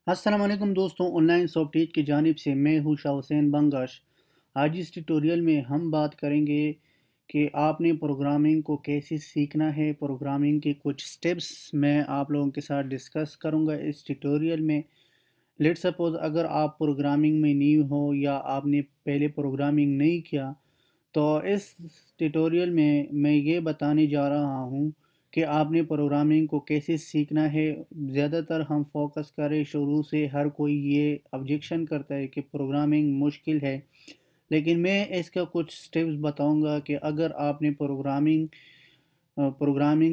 अस्सलाम वालेकुम दोस्तों, ऑनलाइन सॉफ्टवेयर की जानिब से मैं हूँ शाह हुसैन बंगश। आज इस ट्यूटोरियल में हम बात करेंगे कि आपने प्रोग्रामिंग को कैसे सीखना है। प्रोग्रामिंग के कुछ स्टेप्स मैं आप लोगों के साथ डिस्कस करूँगा इस ट्यूटोरियल में। लेट सपोज़ अगर आप प्रोग्रामिंग में न्यू हो या आपने पहले प्रोग्रामिंग नहीं किया, तो इस ट्यूटोरियल में मैं ये बताने जा रहा हूँ कि आपने प्रोग्रामिंग को कैसे सीखना है। ज़्यादातर हम फोकस करें, शुरू से हर कोई ये ऑब्जेक्शन करता है कि प्रोग्रामिंग मुश्किल है, लेकिन मैं इसका कुछ स्टेप्स बताऊंगा कि अगर आपने प्रोग्रामिंग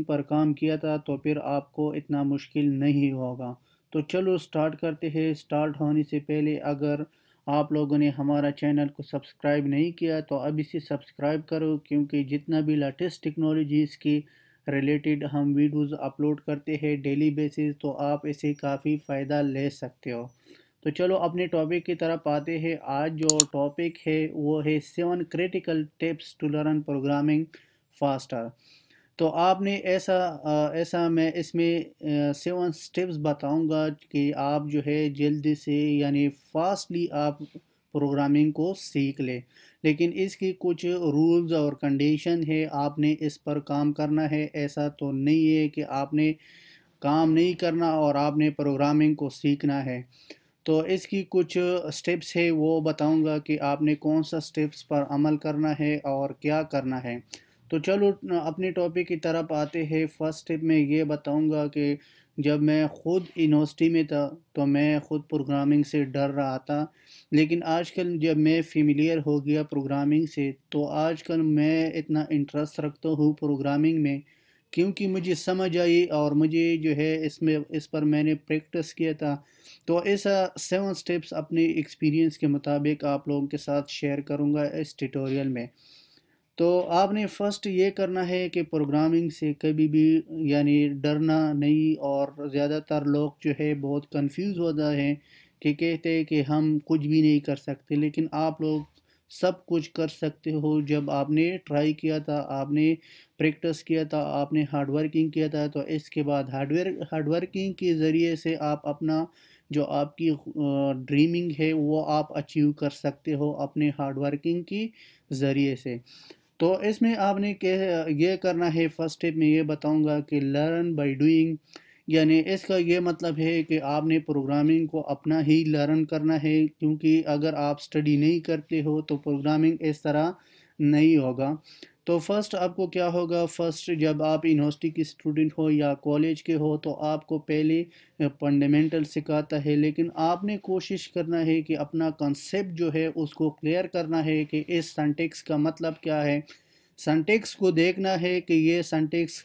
पर काम किया था तो फिर आपको इतना मुश्किल नहीं होगा। तो चलो स्टार्ट करते हैं। स्टार्ट होने से पहले अगर आप लोगों ने हमारा चैनल को सब्सक्राइब नहीं किया तो अब इसे सब्सक्राइब करो, क्योंकि जितना भी लेटेस्ट टेक्नोलॉजीज़ की रिलेटेड हम वीडियोस अपलोड करते हैं डेली बेसिस, तो आप इसे काफ़ी फ़ायदा ले सकते हो। तो चलो अपने टॉपिक की तरफ आते हैं। आज जो टॉपिक है वो है 7 critical tips to learn programming faster. तो आपने ऐसा मैं इसमें 7 स्टेप्स बताऊंगा कि आप जो है जल्दी से यानी फास्टली आप प्रोग्रामिंग को सीख ले। लेकिन इसकी कुछ रूल्स और कंडीशन है, आपने इस पर काम करना है। ऐसा तो नहीं है कि आपने काम नहीं करना और आपने प्रोग्रामिंग को सीखना है। तो इसकी कुछ स्टेप्स है वो बताऊंगा कि आपने कौन सा स्टेप्स पर अमल करना है और क्या करना है। तो चलो अपने टॉपिक की तरफ आते हैं। फर्स्ट स्टेप में ये बताऊंगा कि जब मैं ख़ुद यूनिवर्सिटी में था तो मैं ख़ुद प्रोग्रामिंग से डर रहा था, लेकिन आजकल जब मैं फेमिलियर हो गया प्रोग्रामिंग से तो आजकल मैं इतना इंटरेस्ट रखता हूँ प्रोग्रामिंग में, क्योंकि मुझे समझ आई और मुझे जो है इस पर मैंने प्रैक्टिस किया था। तो ऐसा 7 स्टेप्स अपने एक्सपीरियंस के मुताबिक आप लोगों के साथ शेयर करूंगा इस ट्यूटोरियल में। तो आपने फ़र्स्ट ये करना है कि प्रोग्रामिंग से कभी भी यानी डरना नहीं। और ज़्यादातर लोग जो है बहुत कंफ्यूज होता है कि कहते हैं कि हम कुछ भी नहीं कर सकते, लेकिन आप लोग सब कुछ कर सकते हो। जब आपने ट्राई किया था, आपने प्रैक्टिस किया था, आपने हार्ड वर्किंग किया था, तो इसके बाद हार्ड वर्किंग के ज़रिए से आप अपना जो आपकी ड्रीमिंग है वो आप अचीव कर सकते हो अपने हार्ड वर्किंग की ज़रिए से। तो इसमें आपने ये करना है। फर्स्ट स्टेप में ये बताऊंगा कि लर्न बाय डूइंग, यानी इसका ये मतलब है कि आपने प्रोग्रामिंग को अपना ही लर्न करना है, क्योंकि अगर आप स्टडी नहीं करते हो तो प्रोग्रामिंग इस तरह नहीं होगा। तो फर्स्ट आपको क्या होगा, फर्स्ट जब आप यूनिवर्सिटी की स्टूडेंट हो या कॉलेज के हो तो आपको पहले फंडामेंटल सिखाता है, लेकिन आपने कोशिश करना है कि अपना कंसेप्ट जो है उसको क्लियर करना है कि इस सिंटैक्स का मतलब क्या है। सिंटैक्स को देखना है कि ये सिंटैक्स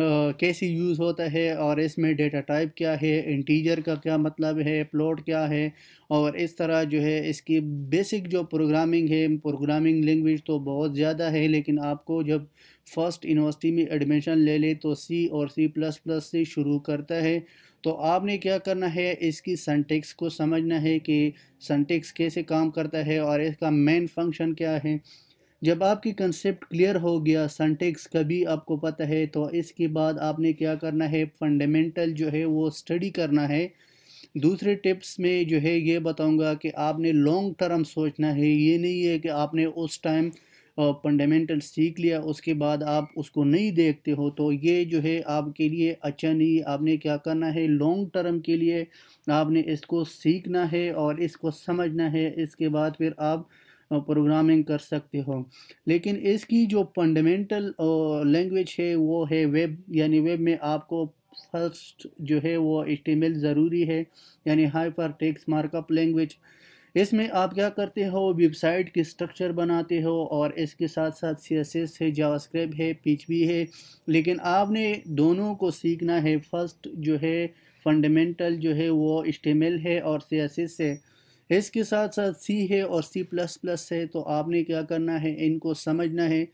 कैसे यूज़ होता है और इसमें डेटा टाइप क्या है, इंटीजर का क्या मतलब है, फ्लोट क्या है। और इस तरह जो है इसकी बेसिक जो प्रोग्रामिंग है, प्रोग्रामिंग लैंग्वेज तो बहुत ज़्यादा है, लेकिन आपको जब फर्स्ट यूनिवर्सिटी में एडमिशन ले ले तो सी और सी प्लस प्लस से शुरू करता है। तो आपने क्या करना है, इसकी सिंटैक्स को समझना है कि सिंटैक्स कैसे काम करता है और इसका मेन फंक्शन क्या है। जब आपकी कंसेप्ट क्लियर हो गया, सिंटैक्स का भी आपको पता है, तो इसके बाद आपने क्या करना है, फंडामेंटल जो है वो स्टडी करना है। दूसरे टिप्स में जो है ये बताऊंगा कि आपने लॉन्ग टर्म सोचना है। ये नहीं है कि आपने उस टाइम फंडामेंटल सीख लिया उसके बाद आप उसको नहीं देखते हो, तो ये जो है आपके लिए अच्छा नहीं। आपने क्या करना है, लॉन्ग टर्म के लिए आपने इसको सीखना है और इसको समझना है, इसके बाद फिर आप प्रोग्रामिंग कर सकते हो। लेकिन इसकी जो फंडामेंटल लैंग्वेज है वो है वेब, यानी वेब में आपको फर्स्ट जो है वो HTML ज़रूरी है, यानी हाइपर टेक्स्ट मार्कअप लैंग्वेज। इसमें आप क्या करते हो, वेबसाइट की स्ट्रक्चर बनाते हो और इसके साथ साथ CSS है, जावास्क्रिप्ट है, PHP है। लेकिन आपने दोनों को सीखना है। फर्स्ट जो है फंडामेंटल जो है वो HTML है और CSS है, इसके साथ साथ सी है और सी प्लस प्लस है। तो आपने क्या करना है, इनको समझना है।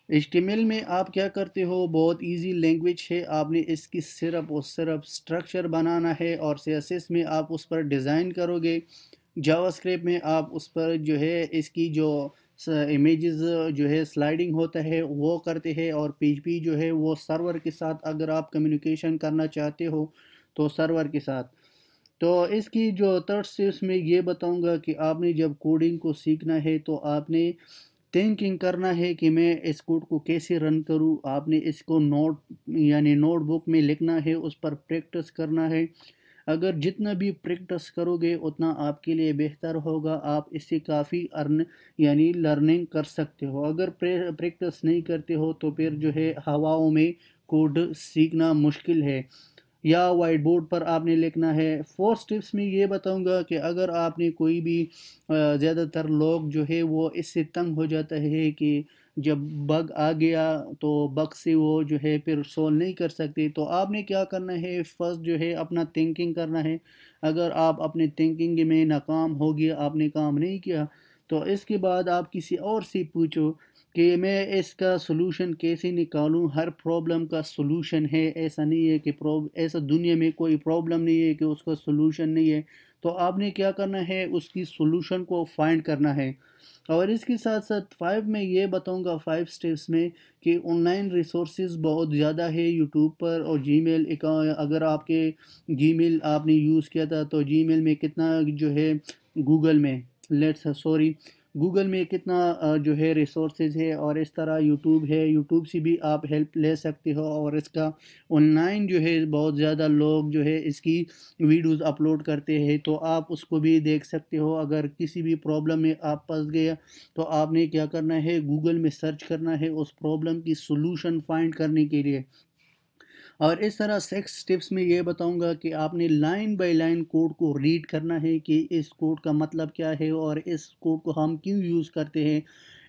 HTML में आप क्या करते हो, बहुत इजी लैंग्वेज है, आपने इसकी सिर्फ और सिर्फ स्ट्रक्चर बनाना है और CSS में आप उस पर डिज़ाइन करोगे। जावास्क्रिप्ट में आप उस पर जो है इसकी जो इमेजेस जो है स्लाइडिंग होता है वो करते हैं। और PHP जो है वो सर्वर के साथ अगर आप कम्युनिकेशन करना चाहते हो तो सर्वर के साथ। تو اس کی جو تھرڈ اسٹیپس میں یہ بتاؤں گا کہ آپ نے جب کوڈنگ کو سیکھنا ہے تو آپ نے تھنکنگ کرنا ہے کہ میں اس کوڈ کو کیسے رن کروں. آپ نے اس کو نوٹ بک میں لکھنا ہے، اس پر پریکٹس کرنا ہے. اگر جتنا بھی پریکٹس کرو گے اتنا آپ کے لیے بہتر ہوگا. آپ اس سے کافی لرننگ کر سکتے ہو. اگر پریکٹس نہیں کرتے ہو تو پھر جو ہے ہواؤں میں کوڈ سیکھنا مشکل ہے. یا وائٹ بورڈ پر آپ نے لکھنا ہے. فورتھ سٹیپس میں یہ بتاؤں گا کہ اگر آپ نے کوئی بھی زیادہ تر لوگ جو ہے وہ اس سے تنگ ہو جاتا ہے کہ جب بگ آ گیا تو بگ سے وہ جو ہے پھر سولو نہیں کر سکتے. تو آپ نے کیا کرنا ہے، فرسٹ جو ہے اپنا تھنکنگ کرنا ہے. اگر آپ اپنے تھنکنگ میں ناکام ہو گیا، آپ نے کام نہیں کیا، تو اس کے بعد آپ کسی اور سے پوچھو کہ میں اس کا سلوشن کیسے نکالوں. ہر پرابلم کا سلوشن ہے، ایسا نہیں ہے کہ ایسا دنیا میں کوئی پرابلم نہیں ہے کہ اس کا سلوشن نہیں ہے. تو آپ نے کیا کرنا ہے، اس کی سلوشن کو فائنڈ کرنا ہے. اور اس کے ساتھ ساتھ 5 میں یہ بتاؤں گا، 5 سٹیپس میں، کہ آن لائن ریسورسز بہت زیادہ ہے یوٹیوب پر. اور جی میل اگر آپ کے جی میل آپ نے یوز کیا تھا تو جی میل میں کتنا جو ہے گوگل میں کتنا جو ہے ریسورسز ہے. اور اس طرح یوٹیوب ہے، یوٹیوب سے بھی آپ ہیلپ لے سکتے ہو. اور اس کا آن لائن جو ہے بہت زیادہ لوگ جو ہے اس کی ویڈیوز اپلوڈ کرتے ہیں، تو آپ اس کو بھی دیکھ سکتے ہو. اگر کسی بھی پرابلم میں آپ پھنس گیا تو آپ نے کیا کرنا ہے، گوگل میں سرچ کرنا ہے اس پرابلم کی سلوشن فائنڈ کرنے کے لیے. اور اس طرح 6 سٹیپس میں یہ بتاؤں گا کہ آپ نے لائن بائی لائن کوڈ کو ریڈ کرنا ہے کہ اس کوڈ کا مطلب کیا ہے اور اس کوڈ کو ہم کیوں یوز کرتے ہیں.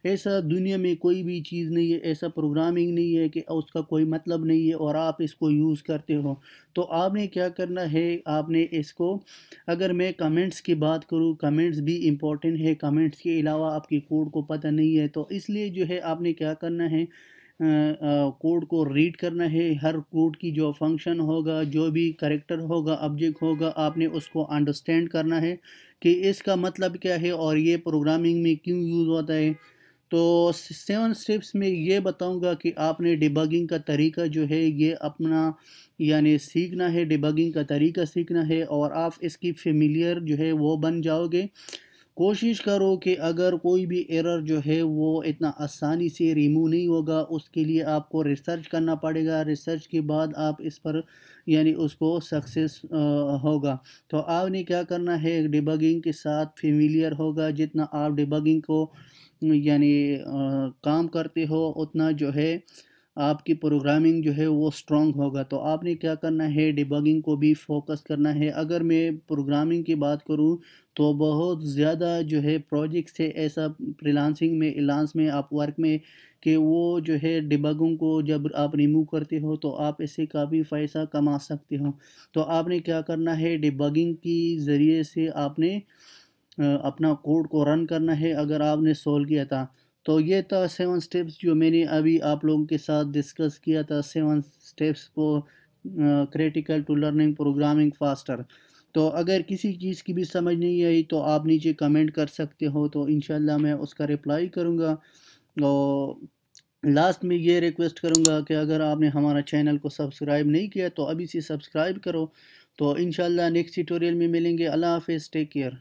ایسا دنیا میں کوئی بھی چیز نہیں ہے، ایسا پروگرامنگ نہیں ہے کہ اس کا کوئی مطلب نہیں ہے اور آپ اس کو یوز کرتے ہو. تو آپ نے کیا کرنا ہے، آپ نے اس کو، اگر میں کمنٹس کی بات کروں، کمنٹس بھی امپورٹنٹ ہے. کمنٹس کے علاوہ آپ کی کوڈ کو پتہ نہیں ہے، تو اس لیے جو ہے آپ نے کیا کرنا ہے، کوڈ کو ریڈ کرنا ہے. ہر کوڈ کی جو فنکشن ہوگا، جو بھی کریکٹر ہوگا، آبجیکٹ ہوگا، آپ نے اس کو انڈرسٹینڈ کرنا ہے کہ اس کا مطلب کیا ہے اور یہ پروگرامنگ میں کیوں یوز ہوتا ہے. تو 7 سٹیپس میں یہ بتاؤں گا کہ آپ نے ڈیبگنگ کا طریقہ جو ہے یہ اپنا سیکھنا ہے. ڈیبگنگ کا طریقہ سیکھنا ہے اور آپ اس کی فیملیئر جو ہے وہ بن جاؤ گے. کوشش کرو کہ اگر کوئی بھی ایرر جو ہے وہ اتنا آسانی سے ریموو نہیں ہوگا. اس کے لیے آپ کو ریسرچ کرنا پڑے گا. ریسرچ کے بعد آپ اس پر اس کو سکسیس ہوگا. تو آپ نے کیا کرنا ہے، ڈیبگنگ کے ساتھ فیملیئر ہوگا. جتنا آپ ڈیبگنگ کو کام کرتے ہو اتنا جو ہے آپ کی پروگرامنگ جو ہے وہ سٹرونگ ہوگا. تو آپ نے کیا کرنا ہے، ڈیبگنگ کو بھی فوکس کرنا ہے. اگر میں پروگرامنگ کی بات کروں تو بہت زیادہ جو ہے پروجیکٹس ہے ایسا فریلانسنگ میں، ایلانس میں، اپ ورک میں، کہ وہ جو ہے ڈیبگنگ کو جب آپ ریموو کرتے ہو تو آپ اس سے کافی پیسہ کما سکتے ہو. تو آپ نے کیا کرنا ہے، ڈیبگنگ کی ذریعے سے آپ نے اپنا کوڈ کو رن کرنا ہے اگر آپ نے سولو کیا تھا. تو یہ تھا 7 سٹیپس جو میں نے ابھی آپ لوگوں کے ساتھ ڈسکس کیا تھا. 7 سٹیپس کو critical to learning programming faster. تو اگر کسی چیز کی بھی سمجھ نہیں آئی تو آپ نیچے کمنٹ کر سکتے ہو، تو انشاءاللہ میں اس کا رپلائی کروں گا. اور لاسٹ میں یہ ریکویسٹ کروں گا کہ اگر آپ نے ہمارا چینل کو سبسکرائب نہیں کیا تو ابھی سے سبسکرائب کرو. تو انشاءاللہ نیکسٹ ٹیوٹوریل میں ملیں گے. اللہ حافظ، ٹیک کیئر.